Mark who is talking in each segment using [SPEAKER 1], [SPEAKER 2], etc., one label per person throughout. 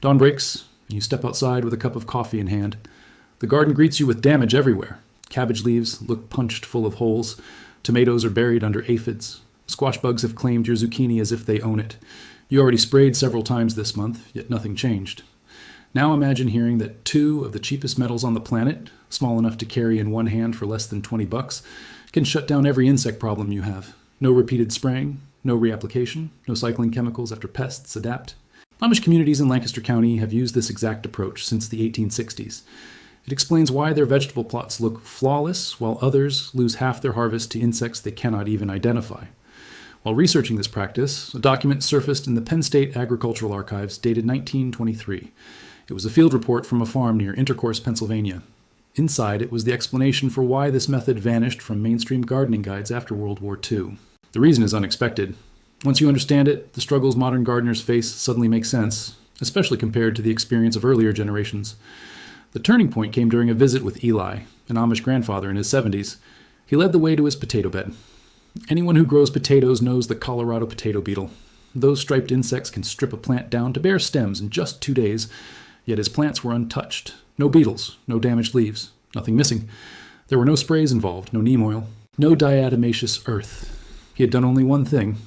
[SPEAKER 1] Dawn breaks, and you step outside with a cup of coffee in hand. The garden greets you with damage everywhere. Cabbage leaves look punched full of holes. Tomatoes are buried under aphids. Squash bugs have claimed your zucchini as if they own it. You already sprayed several times this month, yet nothing changed. Now imagine hearing that two of the cheapest metals on the planet, small enough to carry in one hand for less than $20, can shut down every insect problem you have. No repeated spraying, no reapplication, no cycling chemicals after pests adapt. Amish communities in Lancaster County have used this exact approach since the 1860s. It explains why their vegetable plots look flawless, while others lose half their harvest to insects they cannot even identify. While researching this practice, a document surfaced in the Penn State Agricultural Archives dated 1923. It was a field report from a farm near Intercourse, Pennsylvania. Inside, it was the explanation for why this method vanished from mainstream gardening guides after World War II. The reason is unexpected. Once you understand it, the struggles modern gardeners face suddenly make sense, especially compared to the experience of earlier generations. The turning point came during a visit with Eli, an Amish grandfather in his 70s. He led the way to his potato bed. Anyone who grows potatoes knows the Colorado potato beetle. Those striped insects can strip a plant down to bare stems in just 2 days, yet his plants were untouched. No beetles, no damaged leaves, nothing missing. There were no sprays involved, no neem oil, no diatomaceous earth. He had done only one thing.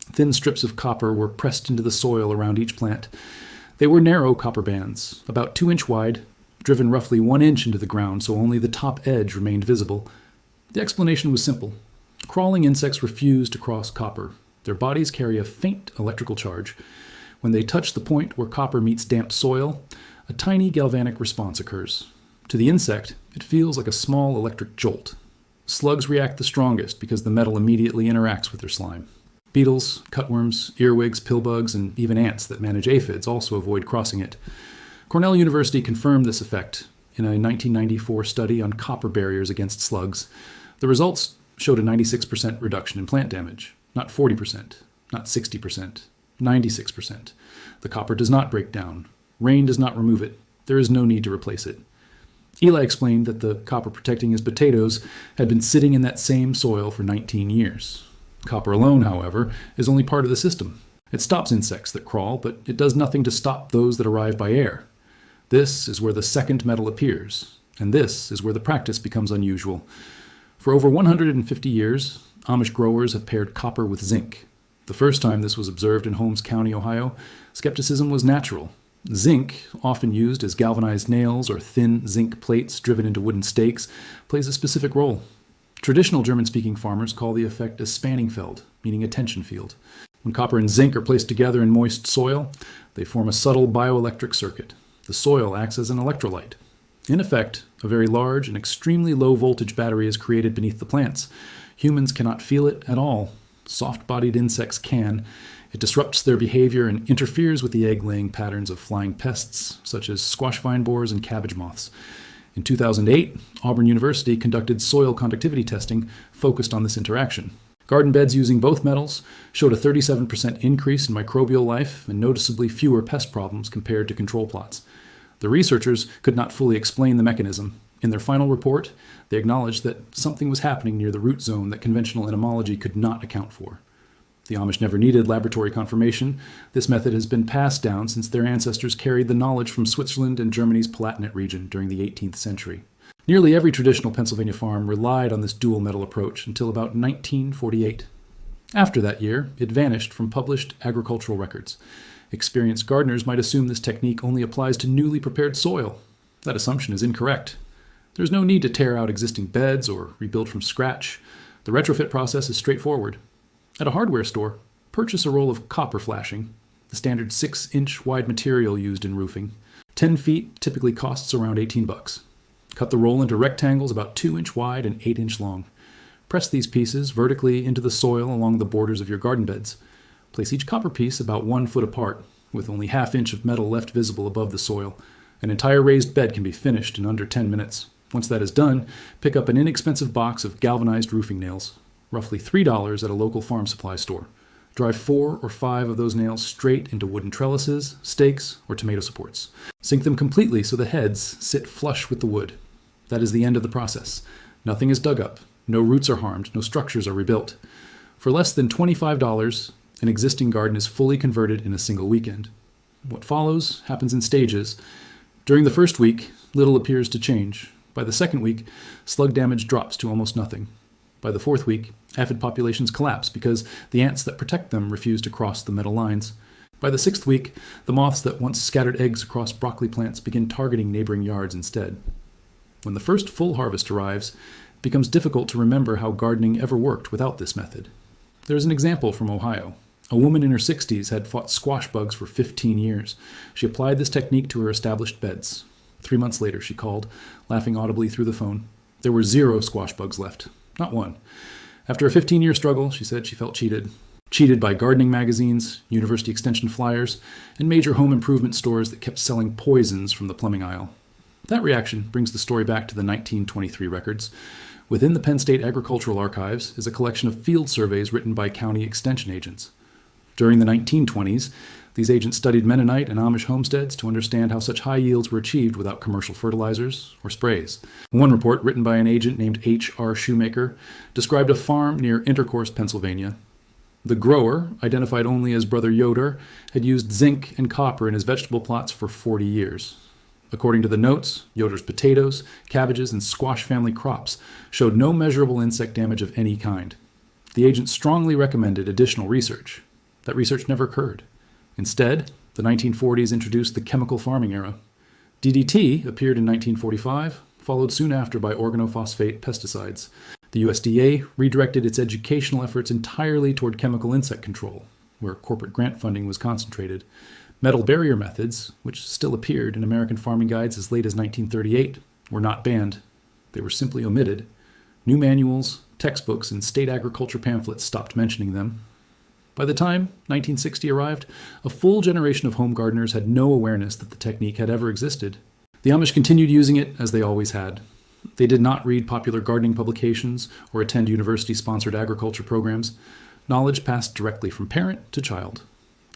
[SPEAKER 1] Thin strips of copper were pressed into the soil around each plant. They were narrow copper bands, about 2 inch wide, driven roughly 1 inch into the ground so only the top edge remained visible. The explanation was simple. Crawling insects refuse to cross copper. Their bodies carry a faint electrical charge. When they touch the point where copper meets damp soil, a tiny galvanic response occurs. To the insect, it feels like a small electric jolt. Slugs react the strongest because the metal immediately interacts with their slime. Beetles, cutworms, earwigs, pillbugs, and even ants that manage aphids also avoid crossing it. Cornell University confirmed this effect in a 1994 study on copper barriers against slugs. The results showed a 96% reduction in plant damage. Not 40%, not 60%, 96%. The copper does not break down. Rain does not remove it. There is no need to replace it. Eli explained that the copper protecting his potatoes had been sitting in that same soil for 19 years. Copper alone, however, is only part of the system. It stops insects that crawl, but it does nothing to stop those that arrive by air. This is where the second metal appears, and this is where the practice becomes unusual. For over 150 years, Amish growers have paired copper with zinc. The first time this was observed in Holmes County, Ohio, skepticism was natural. Zinc, often used as galvanized nails or thin zinc plates driven into wooden stakes, plays a specific role. Traditional German-speaking farmers call the effect a Spanningfeld, meaning a tension field. When copper and zinc are placed together in moist soil, they form a subtle bioelectric circuit. The soil acts as an electrolyte. In effect, a very large and extremely low-voltage battery is created beneath the plants. Humans cannot feel it at all. Soft-bodied insects can. It disrupts their behavior and interferes with the egg-laying patterns of flying pests, such as squash vine borers and cabbage moths. In 2008, Auburn University conducted soil conductivity testing focused on this interaction. Garden beds using both metals showed a 37% increase in microbial life and noticeably fewer pest problems compared to control plots. The researchers could not fully explain the mechanism. In their final report, they acknowledged that something was happening near the root zone that conventional entomology could not account for. The Amish never needed laboratory confirmation. This method has been passed down since their ancestors carried the knowledge from Switzerland and Germany's Palatinate region during the 18th century. Nearly every traditional Pennsylvania farm relied on this dual metal approach until about 1948. After that year, it vanished from published agricultural records. Experienced gardeners might assume this technique only applies to newly prepared soil. That assumption is incorrect. There's no need to tear out existing beds or rebuild from scratch. The retrofit process is straightforward. At a hardware store, purchase a roll of copper flashing, the standard 6-inch wide material used in roofing. 10 feet typically costs around $18. Cut the roll into rectangles about 2-inch wide and 8-inch long. Press these pieces vertically into the soil along the borders of your garden beds. Place each copper piece about 1 foot apart, with only ½ inch of metal left visible above the soil. An entire raised bed can be finished in under 10 minutes. Once that is done, pick up an inexpensive box of galvanized roofing nails, roughly $3 at a local farm supply store. Drive 4 or 5 of those nails straight into wooden trellises, stakes, or tomato supports. Sink them completely so the heads sit flush with the wood. That is the end of the process. Nothing is dug up, no roots are harmed, no structures are rebuilt. For less than $25, an existing garden is fully converted in a single weekend. What follows happens in stages. During the first week, little appears to change. By the second week, slug damage drops to almost nothing. By the fourth week, aphid populations collapse because the ants that protect them refuse to cross the metal lines. By the sixth week, the moths that once scattered eggs across broccoli plants begin targeting neighboring yards instead. When the first full harvest arrives, it becomes difficult to remember how gardening ever worked without this method. There's an example from Ohio. A woman in her 60s had fought squash bugs for 15 years. She applied this technique to her established beds. 3 months later, she called, laughing audibly through the phone. There were 0 squash bugs left. Not one. After a 15-year struggle, she said she felt cheated. Cheated by gardening magazines, university extension flyers, and major home improvement stores that kept selling poisons from the plumbing aisle. That reaction brings the story back to the 1923 records. Within the Penn State Agricultural Archives is a collection of field surveys written by county extension agents. During the 1920s, these agents studied Mennonite and Amish homesteads to understand how such high yields were achieved without commercial fertilizers or sprays. One report, written by an agent named H.R. Shoemaker, described a farm near Intercourse, Pennsylvania. The grower, identified only as Brother Yoder, had used zinc and copper in his vegetable plots for 40 years. According to the notes, Yoder's potatoes, cabbages, and squash family crops showed no measurable insect damage of any kind. The agent strongly recommended additional research. That research never occurred. Instead, the 1940s introduced the chemical farming era. DDT appeared in 1945, followed soon after by organophosphate pesticides. The USDA redirected its educational efforts entirely toward chemical insect control, where corporate grant funding was concentrated. Metal barrier methods, which still appeared in American farming guides as late as 1938, were not banned. They were simply omitted. New manuals, textbooks, and state agriculture pamphlets stopped mentioning them. By the time 1960 arrived, a full generation of home gardeners had no awareness that the technique had ever existed. The Amish continued using it as they always had. They did not read popular gardening publications or attend university-sponsored agriculture programs. Knowledge passed directly from parent to child.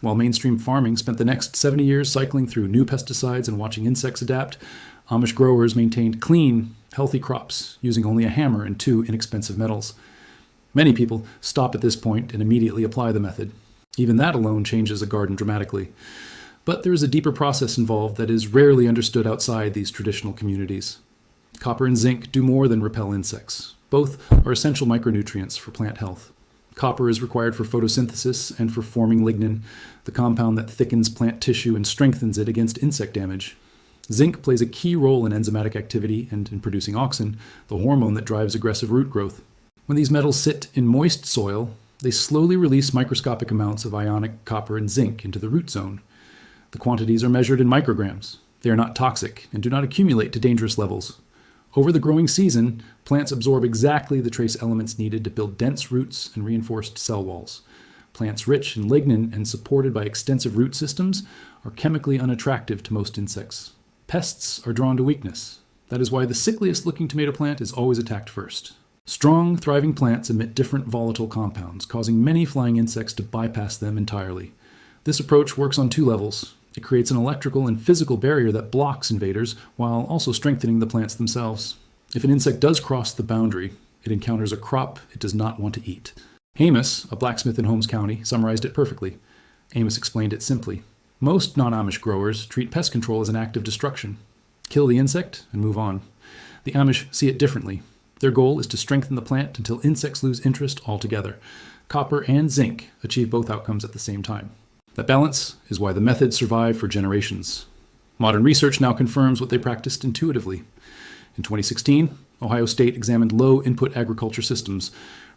[SPEAKER 1] While mainstream farming spent the next 70 years cycling through new pesticides and watching insects adapt, Amish growers maintained clean, healthy crops using only a hammer and 2 inexpensive metals. Many people stop at this point and immediately apply the method. Even that alone changes a garden dramatically. But there is a deeper process involved that is rarely understood outside these traditional communities. Copper and zinc do more than repel insects. Both are essential micronutrients for plant health. Copper is required for photosynthesis and for forming lignin, the compound that thickens plant tissue and strengthens it against insect damage. Zinc plays a key role in enzymatic activity and in producing auxin, the hormone that drives aggressive root growth. When these metals sit in moist soil, they slowly release microscopic amounts of ionic copper and zinc into the root zone. The quantities are measured in micrograms. They are not toxic and do not accumulate to dangerous levels. Over the growing season, plants absorb exactly the trace elements needed to build dense roots and reinforced cell walls. Plants rich in lignin and supported by extensive root systems are chemically unattractive to most insects. Pests are drawn to weakness. That is why the sickliest-looking tomato plant is always attacked first. Strong, thriving plants emit different volatile compounds, causing many flying insects to bypass them entirely. This approach works on 2 levels. It creates an electrical and physical barrier that blocks invaders while also strengthening the plants themselves. If an insect does cross the boundary, it encounters a crop it does not want to eat. Amos, a blacksmith in Holmes County, summarized it perfectly. Amos explained it simply. Most non-Amish growers treat pest control as an act of destruction. Kill the insect and move on. The Amish see it differently. Their goal is to strengthen the plant until insects lose interest altogether. Copper and zinc achieve both outcomes at the same time. That balance is why the method survived for generations. Modern research now confirms what they practiced intuitively. In 2016, Ohio State examined low-input agriculture systems.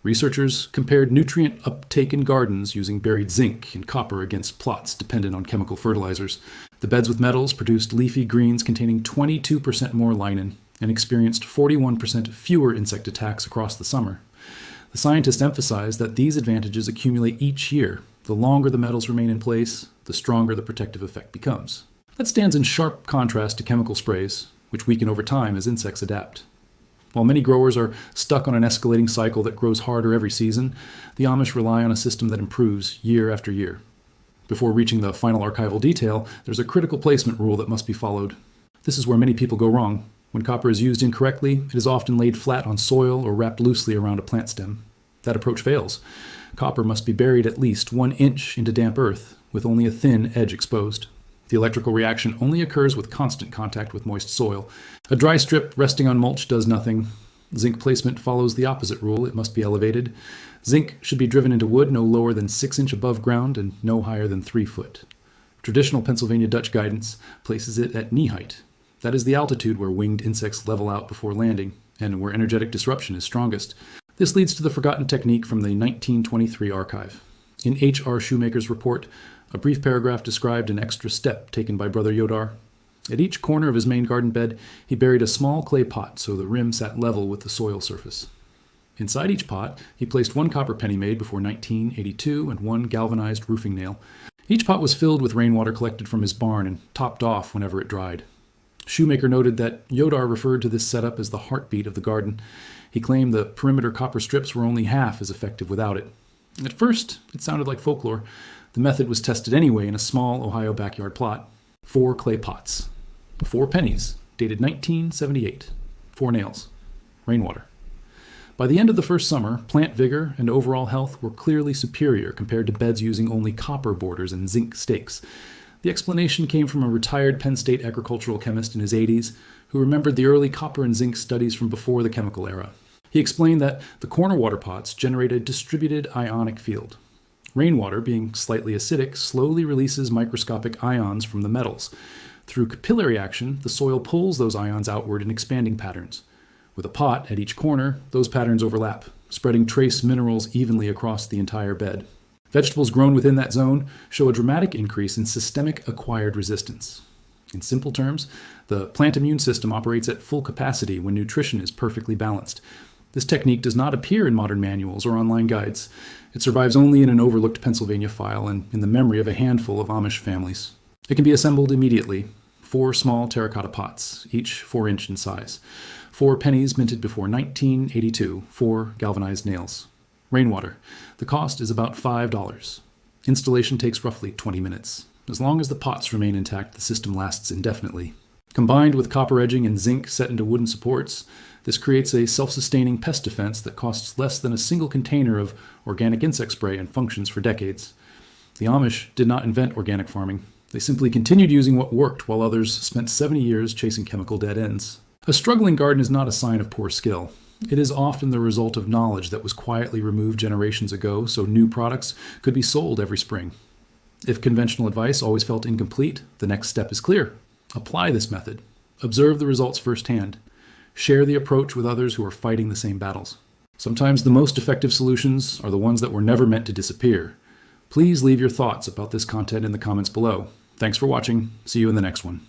[SPEAKER 1] Researchers compared nutrient uptake in gardens using buried zinc and copper against plots dependent on chemical fertilizers. The beds with metals produced leafy greens containing 22% more linen and experienced 41% fewer insect attacks across the summer. The scientists emphasized that these advantages accumulate each year. The longer the metals remain in place, the stronger the protective effect becomes. That stands in sharp contrast to chemical sprays, which weaken over time as insects adapt. While many growers are stuck on an escalating cycle that grows harder every season, the Amish rely on a system that improves year after year. Before reaching the final archival detail, there's a critical placement rule that must be followed. This is where many people go wrong. When copper is used incorrectly, it is often laid flat on soil or wrapped loosely around a plant stem. That approach fails. Copper must be buried at least 1 inch into damp earth, with only a thin edge exposed. The electrical reaction only occurs with constant contact with moist soil. A dry strip resting on mulch does nothing. Zinc placement follows the opposite rule. It must be elevated. Zinc should be driven into wood no lower than 6 inches above ground and no higher than 3 foot. Traditional Pennsylvania Dutch guidance places it at knee height. That is the altitude where winged insects level out before landing, and where energetic disruption is strongest. This leads to the forgotten technique from the 1923 archive. In H.R. Shoemaker's report, a brief paragraph described an extra step taken by Brother Yodar. At each corner of his main garden bed, he buried a small clay pot so the rim sat level with the soil surface. Inside each pot, he placed one copper penny made before 1982 and one galvanized roofing nail. Each pot was filled with rainwater collected from his barn and topped off whenever it dried. Shoemaker noted that Yodar referred to this setup as the heartbeat of the garden. He claimed the perimeter copper strips were only half as effective without it. At first, it sounded like folklore. The method was tested anyway in a small Ohio backyard plot. 4 clay pots. 4 pennies, dated 1978. 4 nails. Rainwater. By the end of the first summer, plant vigor and overall health were clearly superior compared to beds using only copper borders and zinc stakes. The explanation came from a retired Penn State agricultural chemist in his 80s who remembered the early copper and zinc studies from before the chemical era. He explained that the corner water pots generate a distributed ionic field. Rainwater, being slightly acidic, slowly releases microscopic ions from the metals. Through capillary action, the soil pulls those ions outward in expanding patterns. With a pot at each corner, those patterns overlap, spreading trace minerals evenly across the entire bed. Vegetables grown within that zone show a dramatic increase in systemic acquired resistance. In simple terms, the plant immune system operates at full capacity when nutrition is perfectly balanced. This technique does not appear in modern manuals or online guides. It survives only in an overlooked Pennsylvania file and in the memory of a handful of Amish families. It can be assembled immediately. 4 small terracotta pots, each 4 inch in size. 4 pennies minted before 1982, 4 galvanized nails. Rainwater. The cost is about $5. Installation takes roughly 20 minutes. As long as the pots remain intact, the system lasts indefinitely. Combined with copper edging and zinc set into wooden supports, this creates a self-sustaining pest defense that costs less than a single container of organic insect spray and functions for decades. The Amish did not invent organic farming. They simply continued using what worked while others spent 70 years chasing chemical dead ends. A struggling garden is not a sign of poor skill. It is often the result of knowledge that was quietly removed generations ago so new products could be sold every spring. If conventional advice always felt incomplete, the next step is clear. Apply this method. Observe the results firsthand. Share the approach with others who are fighting the same battles. Sometimes the most effective solutions are the ones that were never meant to disappear. Please leave your thoughts about this content in the comments below. Thanks for watching. See you in the next one.